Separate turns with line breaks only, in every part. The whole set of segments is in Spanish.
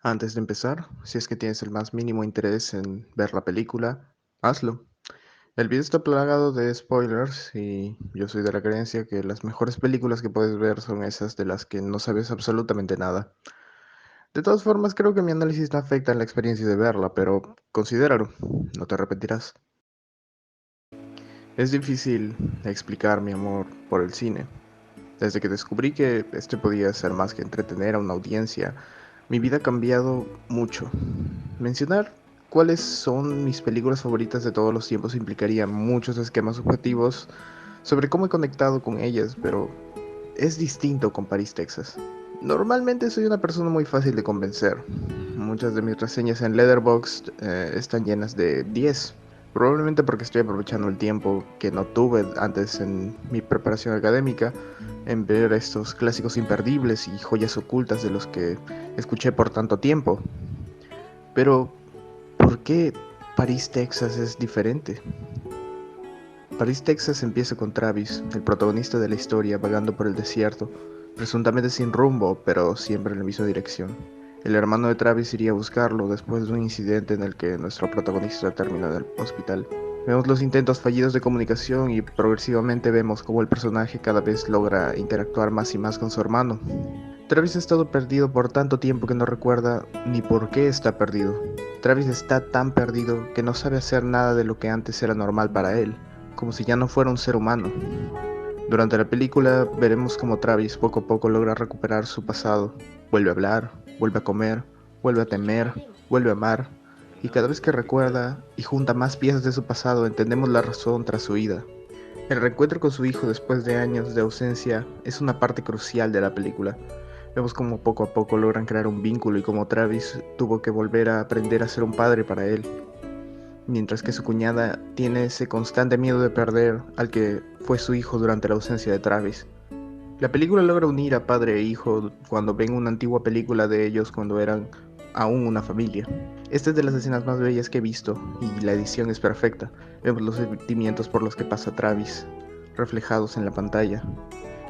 Antes de empezar, si es que tienes el más mínimo interés en ver la película, hazlo. El video está plagado de spoilers y yo soy de la creencia que las mejores películas que puedes ver son esas de las que no sabes absolutamente nada. De todas formas, creo que mi análisis no afecta en la experiencia de verla, pero considéralo, no te arrepentirás. Es difícil explicar mi amor por el cine. Desde que descubrí que este podía ser más que entretener a una audiencia, mi vida ha cambiado mucho. Mencionar cuáles son mis películas favoritas de todos los tiempos implicaría muchos esquemas subjetivos sobre cómo he conectado con ellas, pero es distinto con Paris, Texas. Normalmente soy una persona muy fácil de convencer. Muchas de mis reseñas en Letterboxd están llenas de 10. Probablemente porque estoy aprovechando el tiempo que no tuve antes en mi preparación académica en ver estos clásicos imperdibles y joyas ocultas de los que escuché por tanto tiempo. Pero, ¿por qué Paris, Texas es diferente? Paris, Texas empieza con Travis, el protagonista de la historia, vagando por el desierto, presuntamente sin rumbo, pero siempre en la misma dirección. El hermano de Travis iría a buscarlo después de un incidente en el que nuestro protagonista termina en el hospital. Vemos los intentos fallidos de comunicación y progresivamente vemos cómo el personaje cada vez logra interactuar más y más con su hermano. Travis ha estado perdido por tanto tiempo que no recuerda ni por qué está perdido. Travis está tan perdido que no sabe hacer nada de lo que antes era normal para él, como si ya no fuera un ser humano. Durante la película veremos cómo Travis poco a poco logra recuperar su pasado. Vuelve a hablar, vuelve a comer, vuelve a temer, vuelve a amar, y cada vez que recuerda y junta más piezas de su pasado entendemos la razón tras su ida. El reencuentro con su hijo después de años de ausencia es una parte crucial de la película. Vemos cómo poco a poco logran crear un vínculo y cómo Travis tuvo que volver a aprender a ser un padre para él, mientras que su cuñada tiene ese constante miedo de perder al que fue su hijo durante la ausencia de Travis. La película logra unir a padre e hijo cuando ven una antigua película de ellos cuando eran aún una familia. Esta es de las escenas más bellas que he visto y la edición es perfecta. Vemos los sentimientos por los que pasa Travis, reflejados en la pantalla.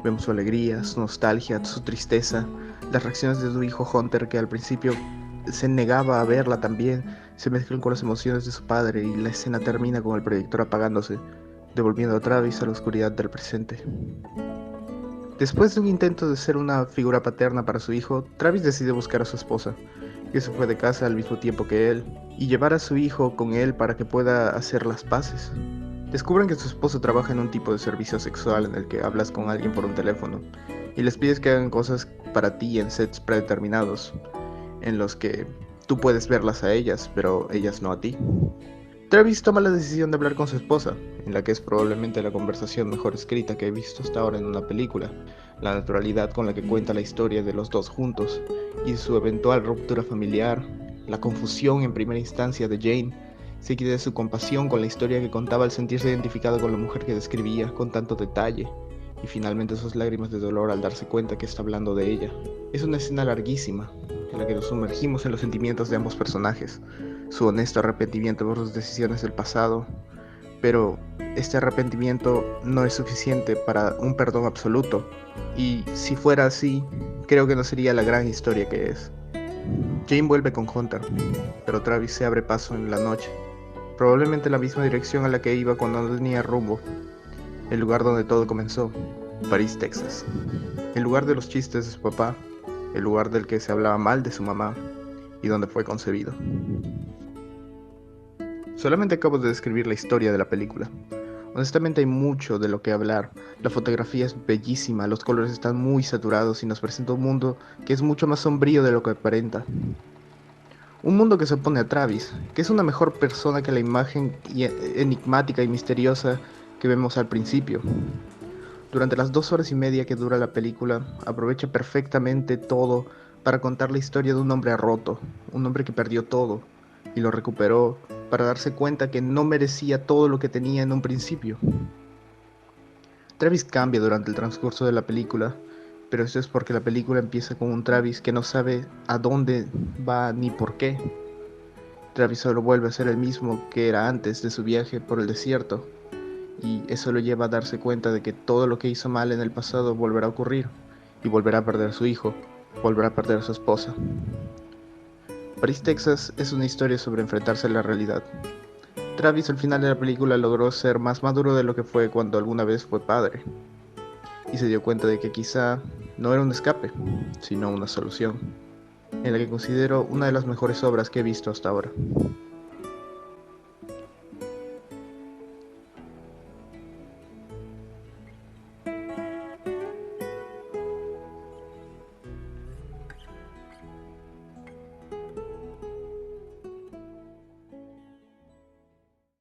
Vemos su alegría, su nostalgia, su tristeza, las reacciones de su hijo Hunter que al principio se negaba a verla también, se mezclan con las emociones de su padre y la escena termina con el proyector apagándose, devolviendo a Travis a la oscuridad del presente. Después de un intento de ser una figura paterna para su hijo, Travis decide buscar a su esposa, que se fue de casa al mismo tiempo que él, y llevar a su hijo con él para que pueda hacer las paces. Descubren que su esposo trabaja en un tipo de servicio sexual en el que hablas con alguien por un teléfono y les pides que hagan cosas para ti en sets predeterminados, en los que tú puedes verlas a ellas, pero ellas no a ti. Travis toma la decisión de hablar con su esposa, en la que es probablemente la conversación mejor escrita que he visto hasta ahora en una película, la naturalidad con la que cuenta la historia de los dos juntos y su eventual ruptura familiar, la confusión en primera instancia de Jane, seguida de su compasión con la historia que contaba al sentirse identificado con la mujer que describía con tanto detalle, y finalmente sus lágrimas de dolor al darse cuenta que está hablando de ella. Es una escena larguísima, en la que nos sumergimos en los sentimientos de ambos personajes, su honesto arrepentimiento por sus decisiones del pasado, pero este arrepentimiento no es suficiente para un perdón absoluto, y si fuera así, creo que no sería la gran historia que es. Jane vuelve con Hunter, pero Travis se abre paso en la noche, probablemente en la misma dirección a la que iba cuando no tenía rumbo, el lugar donde todo comenzó, París, Texas, el lugar de los chistes de su papá, el lugar del que se hablaba mal de su mamá y donde fue concebido. Solamente acabo de describir la historia de la película. Honestamente hay mucho de lo que hablar. La fotografía es bellísima, los colores están muy saturados y nos presenta un mundo que es mucho más sombrío de lo que aparenta. Un mundo que se opone a Travis, que es una mejor persona que la imagen enigmática y misteriosa que vemos al principio. Durante las 2 horas y media que dura la película, aprovecha perfectamente todo para contar la historia de un hombre roto, un hombre que perdió todo y lo recuperó para darse cuenta que no merecía todo lo que tenía en un principio. Travis cambia durante el transcurso de la película, pero eso es porque la película empieza con un Travis que no sabe a dónde va ni por qué. Travis solo vuelve a ser el mismo que era antes de su viaje por el desierto, y eso lo lleva a darse cuenta de que todo lo que hizo mal en el pasado volverá a ocurrir, y volverá a perder a su hijo, volverá a perder a su esposa. Paris, Texas es una historia sobre enfrentarse a la realidad. Travis al final de la película logró ser más maduro de lo que fue cuando alguna vez fue padre, y se dio cuenta de que quizá no era un escape, sino una solución, en la que considero una de las mejores obras que he visto hasta ahora.